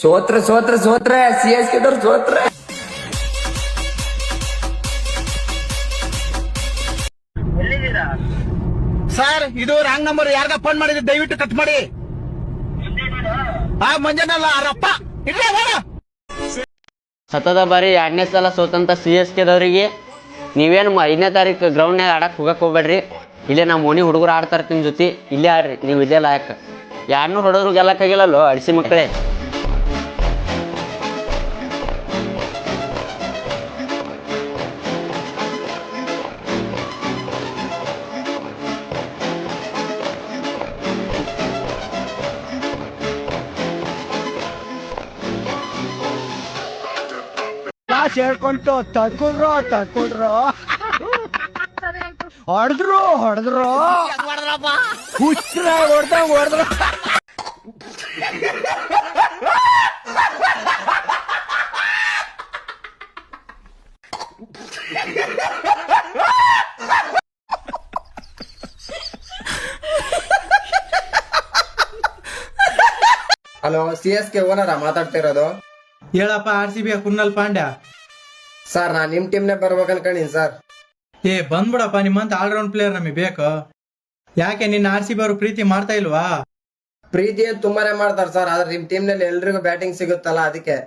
ಸೋತ್ರ ಸೋತ್ರ ಸೋತ್ರ C S ಕೆದವ್ರು ಸೋತ್ರ. Sir ಇದು wrong number. ಯಾರ್ಗ phone ಮಾಡಿದ್ರೆ ದಯವಿಟ್ಟು ಕಟ್ ಮಾಡಿ. ಮಂಜನಲ್ಲ ಅವರಪ್ಪ ಇಲ್ಲೇ ಬೇಡ. ಸತತ ಬಾರಿ 2ನೇ ಸಲ ಸೋತಂತ ಸಿ ಎಸ್ ಕೆದವ್ರಿಗೆ ನೀವೇನು 5ನೇ ತಾರೀಕು ಗ್ರೌಂಡ್ನಾಗ ಆಡಕ್ಕೆ ಹೋಗಕ್ಕೆ ಹೋಗ್ಬೇಡ್ರಿ. ಇಲ್ಲೇ ನಮ್ಮ ಮೋನಿ ಹುಡುಗರು ಆಡ್ತಾರೆ ನಿಮ್ಮ ಜೊತೆ. ಇಲ್ಲೇ ಆಡ್ರಿ, ನೀವು ಇದೇ ಲಾಯಕ್. 200 ಹೊಡೆದ್ರು ಗೆಲ್ಲಕ್ಕಾಗಿಲ್ಲಲ್ಲೋ ಅಡಿಸಿ ಮಕ್ಕಳೇ. ಹೇಳ್ಕೊಂತು ತಕೊಂಡ್ರು ಹೊಡೆದ್ರು ಹುಚ್ರ ಹೊಡೆದ್ರು. ಹಲೋ, ಸಿ ಎಸ್ ಕೆ ಓನರ ಮಾತಾಡ್ತಿರೋದು? ಹೇಳಪ್ಪ. RCB ಕುನ್ನಲ್ ಪಾಂಡ್ಯ. ಸರ್ ನಾನ್ ನಿಮ್ ಟೀಮ್ನೇ ಬರ್ಬೇಕು ಅನ್ಕೊಂಡಿನಿ ಸರ್. ಬಂದ್ಬಿಡಪ್ಪ, ನಿಮ್ಮಂತ ಆಲ್ರೌಂಡ್ ಪ್ಲೇಯರ್ ನಮಗೆ ಬೇಕು. ಯಾಕೆ ನಿನ್ನ RCB ಅವರು ಪ್ರೀತಿ ಮಾಡ್ತಾ ಇಲ್ವಾ? ಪ್ರೀತಿ ತುಂಬಾನೇ ಮಾಡ್ತಾರ ಸರ್, ಆದ್ರೆ ನಿಮ್ ಟೀಮ್ ನಲ್ಲಿ ಎಲ್ರಿಗೂ ಬ್ಯಾಟಿಂಗ್ ಸಿಗುತ್ತಲ್ಲ ಅದಕ್ಕೆ.